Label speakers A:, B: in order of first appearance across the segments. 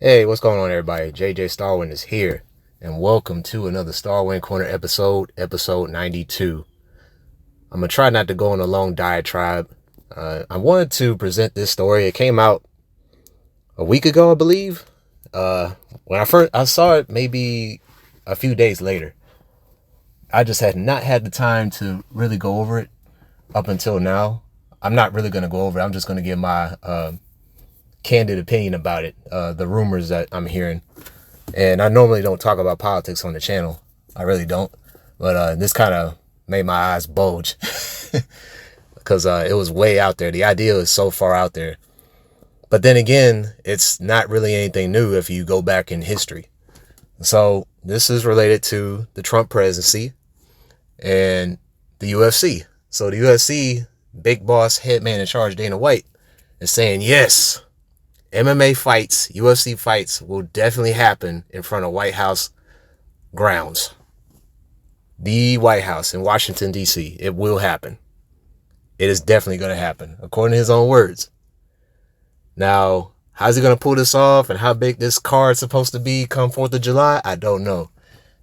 A: Hey, what's going on, everybody? JJ Starwind is here, and welcome to another Starwind Corner episode 92. I'm gonna try not to go on a long diatribe. I wanted to present this story. It came out a week ago, I believe. When I saw it, maybe a few days later. I just had not had the time to really go over it up until now. I'm not really gonna go over it. I'm just gonna give my candid opinion about it, the rumors that I'm hearing. And I normally don't talk about politics on the channel. I really don't. But this kind of made my eyes bulge because it was way out there. The idea is so far out there. But then again, it's not really anything new if you go back in history. So this is related to the Trump presidency and the UFC. So the UFC, big boss, head man in charge, Dana White, is saying, yes, MMA fights, UFC fights will definitely happen in front of White House grounds. The White House in Washington, D.C. It will happen. It is definitely going to happen, according to his own words. Now, how's he going to pull this off and how big this card's supposed to be come 4th of July? I don't know.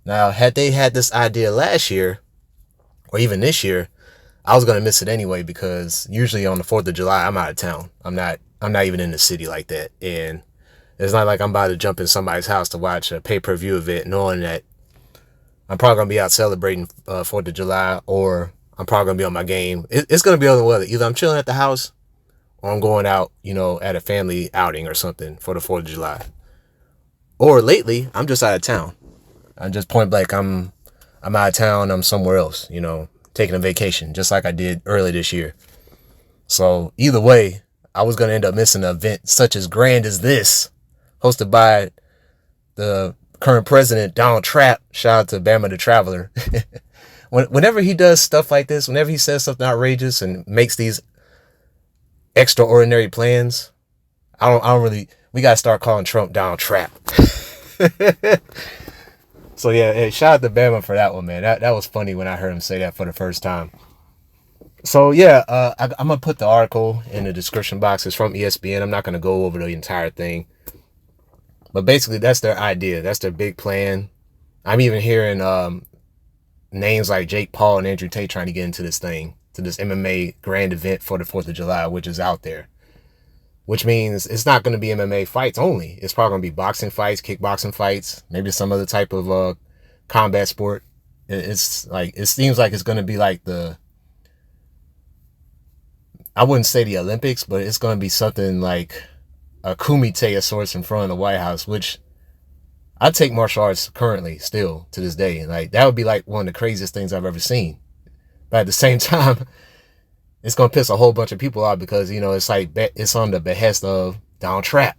A: Now, had they had this idea last year, or even this year, I was going to miss it anyway, because usually on the 4th of July, I'm out of town. I'm not even in the city like that. And it's not like I'm about to jump in somebody's house to watch a pay-per-view event knowing that I'm probably going to be out celebrating 4th of July, or I'm probably going to be on my game. It's going to be other weather. Either I'm chilling at the house or I'm going out, at a family outing or something for the 4th of July. Or lately, I'm just out of town. I'm just point blank. I'm out of town. I'm somewhere else, taking a vacation, just like I did early this year. So either way, I was going to end up missing an event such as grand as this, hosted by the current president, Donald Trump. Shout out to Bama the Traveler. Whenever he does stuff like this, whenever he says something outrageous and makes these extraordinary plans, I don't really, we got to start calling Trump Donald Trump. So yeah, hey, shout out to Bama for that one, man. That was funny when I heard him say that for the first time. So yeah, I'm gonna put the article in the description box. It's from ESPN. I'm not gonna go over the entire thing, but basically that's their idea. That's their big plan. I'm even hearing names like Jake Paul and Andrew Tate trying to get into this thing, to this MMA grand event for the 4th of July, which is out there. Which means it's not going to be MMA fights only. It's probably going to be boxing fights, kickboxing fights, maybe some other type of combat sport. It seems like it's going to be like I wouldn't say the Olympics, but it's going to be something like a kumite of sorts in front of the White House, which I take martial arts currently still to this day. Like, that would be like one of the craziest things I've ever seen. But at the same time, it's going to piss a whole bunch of people off because, it's like, it's on the behest of Donald Trump.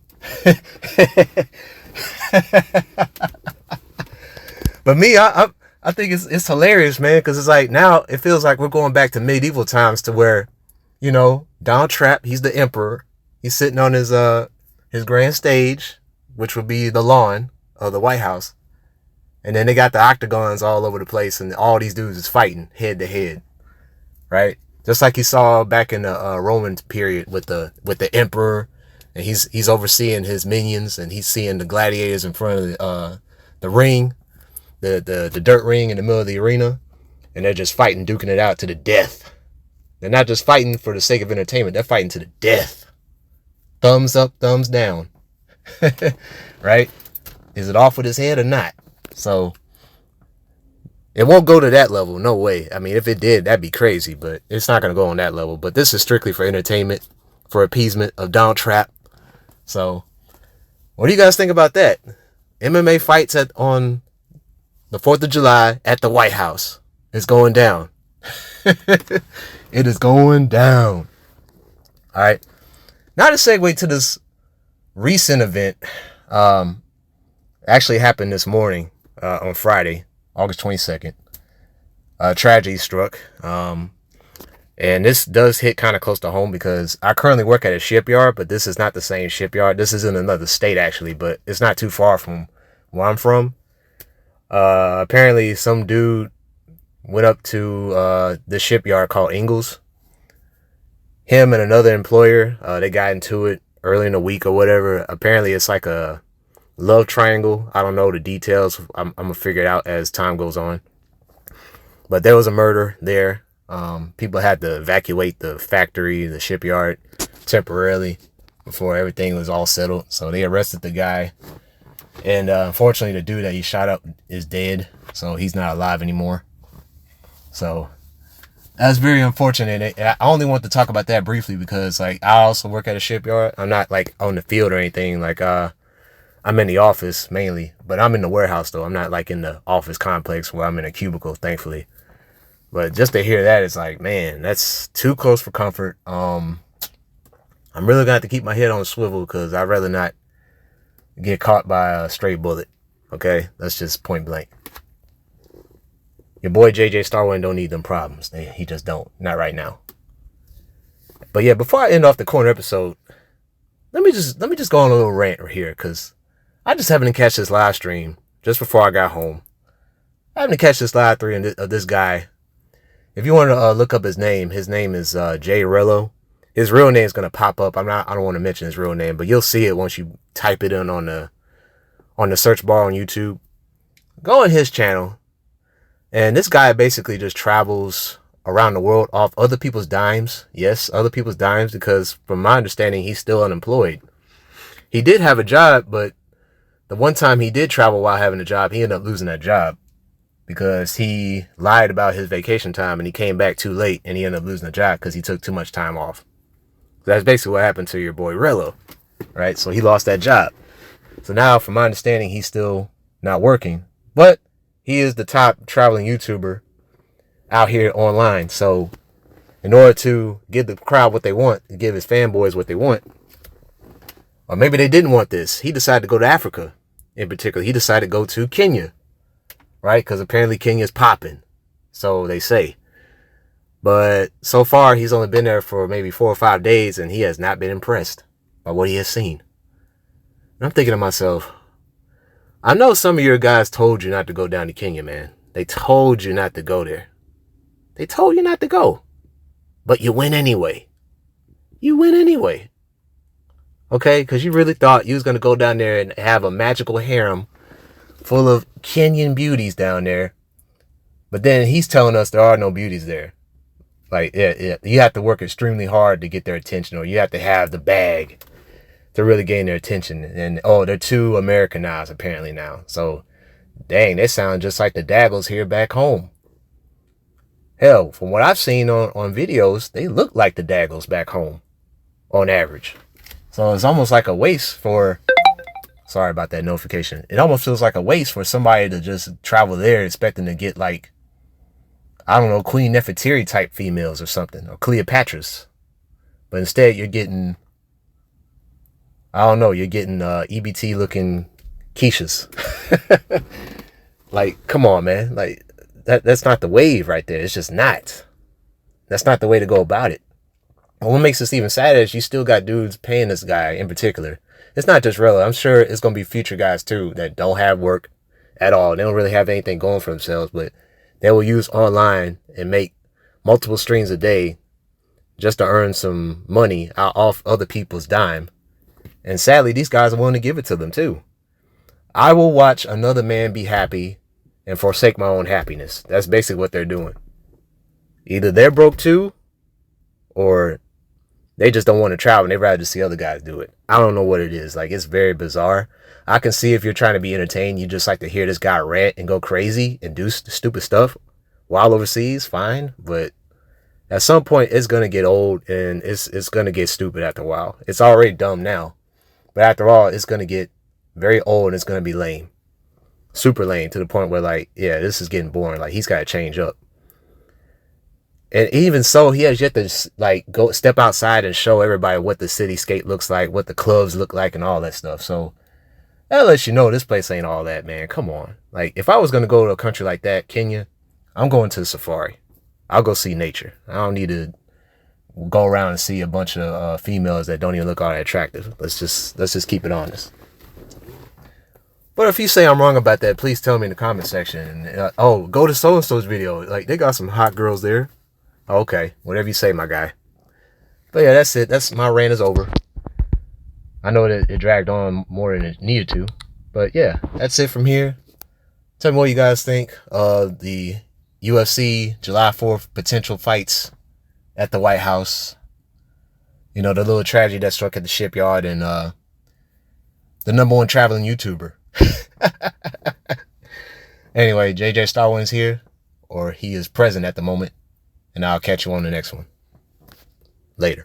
A: But me, I think it's hilarious, man, because it's like now it feels like we're going back to medieval times to where, Donald Trump, he's the emperor. He's sitting on his grand stage, which would be the lawn of the White House. And then they got the octagons all over the place, and all these dudes is fighting head to head, right? Just like you saw back in the Roman period with the emperor, and he's overseeing his minions, and he's seeing the gladiators in front of the ring, the dirt ring in the middle of the arena, and they're just fighting, duking it out to the death. They're not just fighting for the sake of entertainment; they're fighting to the death. Thumbs up, thumbs down, right? Is it off with his head or not? So it won't go to that level, no way. I mean, if it did, that'd be crazy, but it's not going to go on that level. But this is strictly for entertainment, for appeasement of Donald Trump. So what do you guys think about that? MMA fights on the 4th of July at the White House. It's going down. It is going down. All right. Now to segue to this recent event. Actually happened this morning on Friday, August 22nd. Tragedy struck. And this does hit kind of close to home because I currently work at a shipyard, but this is not the same shipyard. This is in another state, actually, but it's not too far from where I'm from. Apparently, some dude went up to the shipyard called Ingalls. Him and another employer, they got into it early in the week or whatever. Apparently, it's like a love triangle. I don't know the details. I'm gonna figure it out as time goes on. But there was a murder there. People had to evacuate the factory, the shipyard, temporarily before everything was all settled. So they arrested the guy. And unfortunately, the dude that he shot up is dead. So he's not alive anymore. So that's very unfortunate. I only want to talk about that briefly because, like, I also work at a shipyard. I'm not, like, on the field or anything. Like, I'm in the office mainly. But I'm in the warehouse, though. I'm not, like, in the office complex where I'm in a cubicle, thankfully. But just to hear that, it's like, man, that's too close for comfort. I'm really going to have to keep my head on a swivel because I'd rather not get caught by a stray bullet. Okay? That's just point blank. Your boy JJ Starwind don't need them problems. He just don't. Not right now. But yeah, before I end off the corner episode, let me just go on a little rant right here because I just happened to catch this live stream just before I got home. I happened to catch this live stream of this guy. If you want to look up his name is Jay Rello. His real name is gonna pop up. I don't want to mention his real name, but you'll see it once you type it in on the search bar on YouTube. Go on his channel, and this guy basically just travels around the world off other people's dimes. Yes, other people's dimes, because from my understanding, he's still unemployed. He did have a job, but the one time he did travel while having a job, he ended up losing that job. Because he lied about his vacation time and he came back too late and he ended up losing the job because he took too much time off. That's basically what happened to your boy Rello, right? So he lost that job. So now, from my understanding, he's still not working, but he is the top traveling YouTuber out here online. So in order to give the crowd what they want, give his fanboys what they want, or maybe they didn't want this, he decided to go to Africa. In particular, he decided to go to Kenya. Right? Because apparently Kenya's popping. So they say. But so far, he's only been there for maybe 4 or 5 days, and he has not been impressed by what he has seen. And I'm thinking to myself, I know some of your guys told you not to go down to Kenya, man. They told you not to go there. They told you not to go. But you went anyway. You went anyway. Okay? Because you really thought you was going to go down there and have a magical harem full of Kenyan beauties down there. But then he's telling us there are no beauties there. Like, yeah, you have to work extremely hard to get their attention, or you have to have the bag to really gain their attention. And, oh, they're too Americanized, apparently, now. So, dang, they sound just like the Daggles here back home. Hell, from what I've seen on videos, they look like the Daggles back home, on average. So, it's almost like a waste for... Sorry about that notification. It almost feels like a waste for somebody to just travel there expecting to get, like, I don't know, Queen Nefertiti type females or something, or Cleopatra's. But instead you're getting, I don't know, you're getting EBT looking Keishas. Like, come on, man. Like, that's not the wave right there. It's just not. That's not the way to go about it. And what makes this even sadder is you still got dudes paying this guy in particular. It's not just Rello. I'm sure it's going to be future guys too that don't have work at all. They don't really have anything going for themselves, but they will use online and make multiple streams a day just to earn some money out off other people's dime. And sadly, these guys are willing to give it to them too. I will watch another man be happy and forsake my own happiness. That's basically what they're doing. Either they're broke too, or they just don't want to travel and they'd rather just see other guys do it. I don't know what it is. Like, it's very bizarre. I can see if you're trying to be entertained, you just like to hear this guy rant and go crazy and do stupid stuff while overseas, fine. But at some point, it's going to get old and it's going to get stupid after a while. It's already dumb now. But after all, it's going to get very old and it's going to be lame. Super lame, to the point where, like, yeah, this is getting boring. Like, he's got to change up. And even so, he has yet to, like, go step outside and show everybody what the cityscape looks like, what the clubs look like, and all that stuff. So that lets you know this place ain't all that, man. Come on. Like, if I was going to go to a country like that, Kenya, I'm going to the safari. I'll go see nature. I don't need to go around and see a bunch of females that don't even look all that attractive. Let's just keep it honest. But if you say I'm wrong about that, please tell me in the comment section. Oh, go to so-and-so's video. Like, they got some hot girls there. Okay, whatever you say, my guy. But yeah, that's it. My rant is over. I know that it dragged on more than it needed to. But yeah, that's it from here. Tell me what you guys think of the UFC July 4th potential fights at the White House. You know, the little tragedy that struck at the shipyard, and the #1 traveling YouTuber. Anyway, JJ Starwind's here, or he is present at the moment, and I'll catch you on the next one. Later.